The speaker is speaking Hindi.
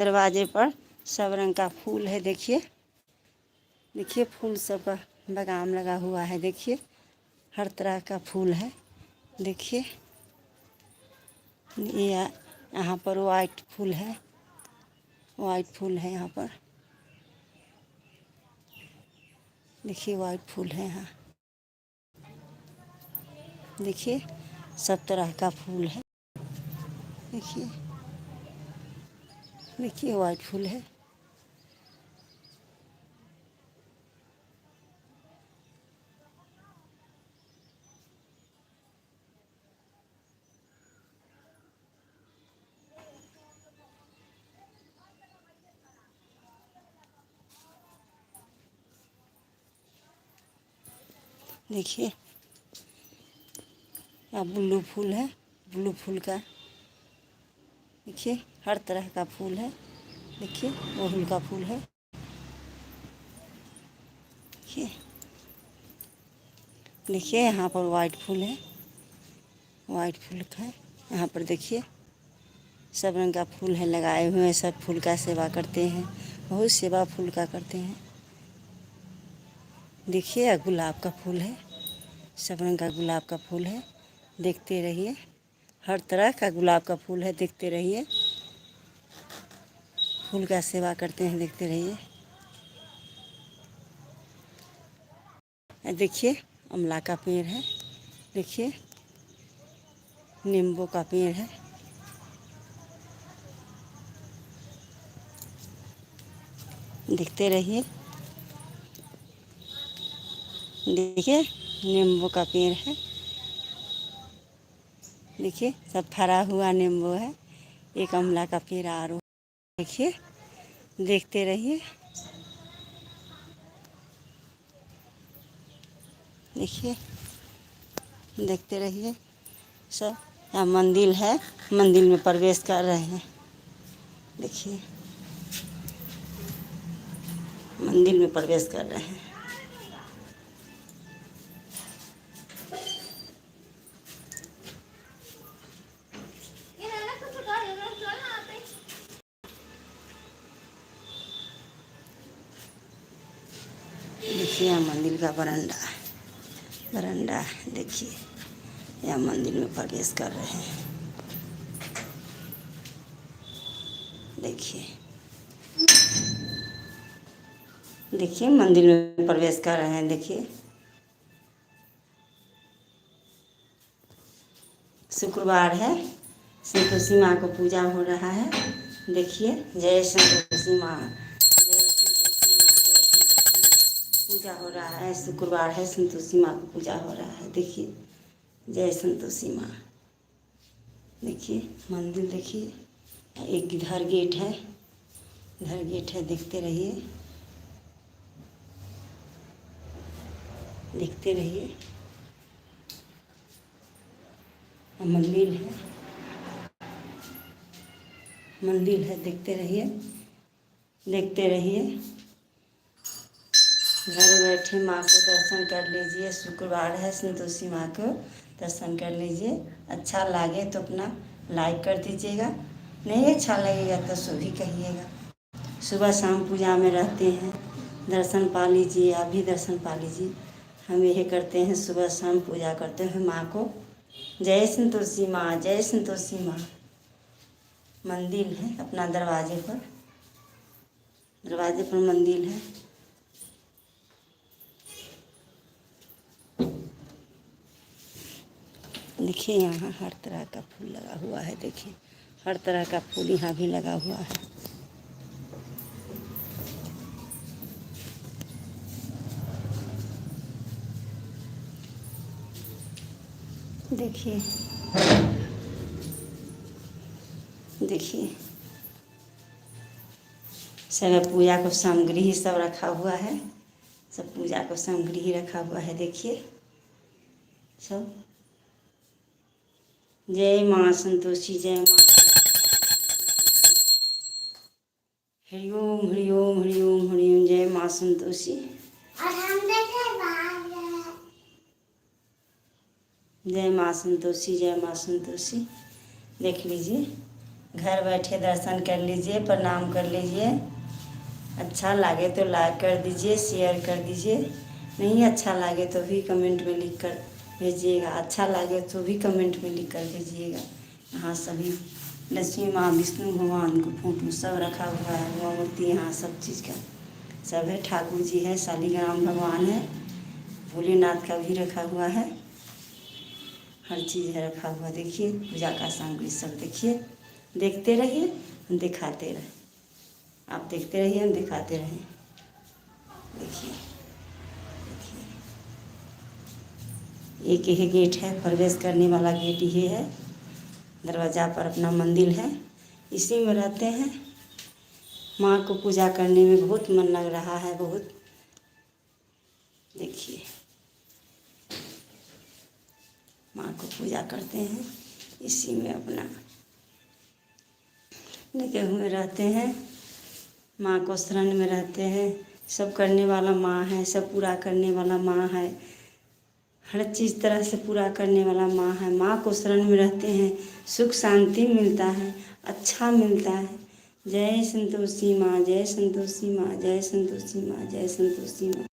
दरवाजे पर सब रंग का फूल है। देखिए देखिए फूल सब का बागान लगा हुआ है। देखिए हर तरह का फूल है। देखिए ये यहाँ पर वाइट फूल है, वाइट फूल है यहाँ पर। देखिए वाइट फूल है यहाँ। देखिए सब तरह का फूल है। देखिए देखिए वाइट फूल है। देखिए अब ब्लू फूल है, ब्लू फूल का। देखिए हर तरह का फूल है। देखिए अड़हुल का फूल है। देखिए देखिए यहाँ पर वाइट फूल है, वाइट फूल का है यहाँ पर। देखिए सब रंग का फूल है लगाए हुए हैं। सब फूल का सेवा करते हैं, बहुत सेवा फूल का करते हैं। देखिए गुलाब का फूल है, सब रंग का गुलाब का फूल है। देखते रहिए, हर तरह का गुलाब का फूल है। देखते रहिए, फूल का सेवा करते हैं। देखते रहिए। देखिए अमला का पेड़ है। देखिए नींबू का पेड़ है। देखते रहिए। देखिए नींबू का पेड़ है। देखिए सब फरा हुआ नींबू है। एक अमला का पेड़ और देखिए। देखते रहिए। देखिए देखते रहिए। सब यहाँ मंदिर है, मंदिर में प्रवेश कर रहे हैं। देखिए मंदिर में प्रवेश कर रहे हैं। देखिए यहाँ मंदिर का बरामदा, बरामदा है। देखिए यहाँ मंदिर में प्रवेश कर रहे हैं। देखिए देखिए मंदिर में प्रवेश कर रहे हैं। देखिए शुक्रवार है, संतोषी माँ को पूजा हो रहा है। देखिए जय संतोषी माँ, जय संतोषी माँ, जय संतोषी माँ। पूजा हो रहा है, शुक्रवार है, संतोषी माँ को पूजा हो रहा है। देखिए जय संतोषी माँ। देखिए मंदिर। देखिए एक इधर गेट है, इधर गेट है। देखते रहिए, देखते रहिए। मंदिर है, मंदिर है। देखते रहिए, देखते रहिए। घर बैठे माँ को दर्शन कर लीजिए। शुक्रवार है, संतोषी माँ को दर्शन कर लीजिए। अच्छा लगे तो अपना लाइक कर दीजिएगा, नहीं अच्छा लगेगा तो सो भी कहिएगा। सुबह शाम पूजा में रहते हैं, दर्शन पा लीजिए। आप भी दर्शन पा लीजिए। हम यही करते हैं, सुबह शाम पूजा करते हैं माँ को। जय संतोषी माँ, जय संतोषी माँ। मंदिर है अपना दरवाजे पर, दरवाजे पर मंदिर है। देखिए यहाँ हर तरह का फूल लगा हुआ है। देखिए हर तरह का फूल यहाँ भी लगा हुआ है। देखिए देखिए सब पूजा को सामग्री ही सब रखा हुआ है। सब पूजा को सामग्री ही रखा हुआ है। देखिए सब। जय माँ संतोषी, जय माँ हरिओम हरिओम हरिओम हरिओम। जय माँ संतोषी, जय माँ संतोषी, जय माँ संतोषी। देख लीजिए घर बैठे दर्शन कर लीजिए, प्रणाम कर लीजिए। अच्छा लगे तो लाइक कर दीजिए, शेयर कर दीजिए। नहीं अच्छा लगे तो भी कमेंट में लिख कर भेजिएगा। अच्छा लगे तो भी कमेंट में लिख कर भेजिएगा। यहाँ सभी लक्ष्मी माँ, विष्णु भगवान को फोटो सब रखा हुआ है, वह मूर्ति यहाँ सब चीज़ का सब है। ठाकुर जी है, शालिग्राम भगवान है, भोलेनाथ का भी रखा हुआ है, हर चीज़ है रखा हुआ। देखिए पूजा का सामग्री सब देखिए, देखते रहिए, हम दिखाते रहे। आप देखते रहिए, हम दिखाते रहें। देखिए एक ही गेट है, प्रवेश करने वाला गेट ये है। दरवाज़ा पर अपना मंदिर है, इसी में रहते हैं। माँ को पूजा करने में बहुत मन लग रहा है, बहुत। देखिए माँ को पूजा करते हैं, इसी में अपना लगे हुए रहते हैं। माँ को शरण में रहते हैं। सब करने वाला माँ है, सब पूरा करने वाला माँ है, हर चीज़ तरह से पूरा करने वाला माँ है। माँ को शरण में रहते हैं, सुख शांति मिलता है, अच्छा मिलता है। जय संतोषी माँ, जय संतोषी माँ, जय संतोषी माँ, जय संतोषी माँ।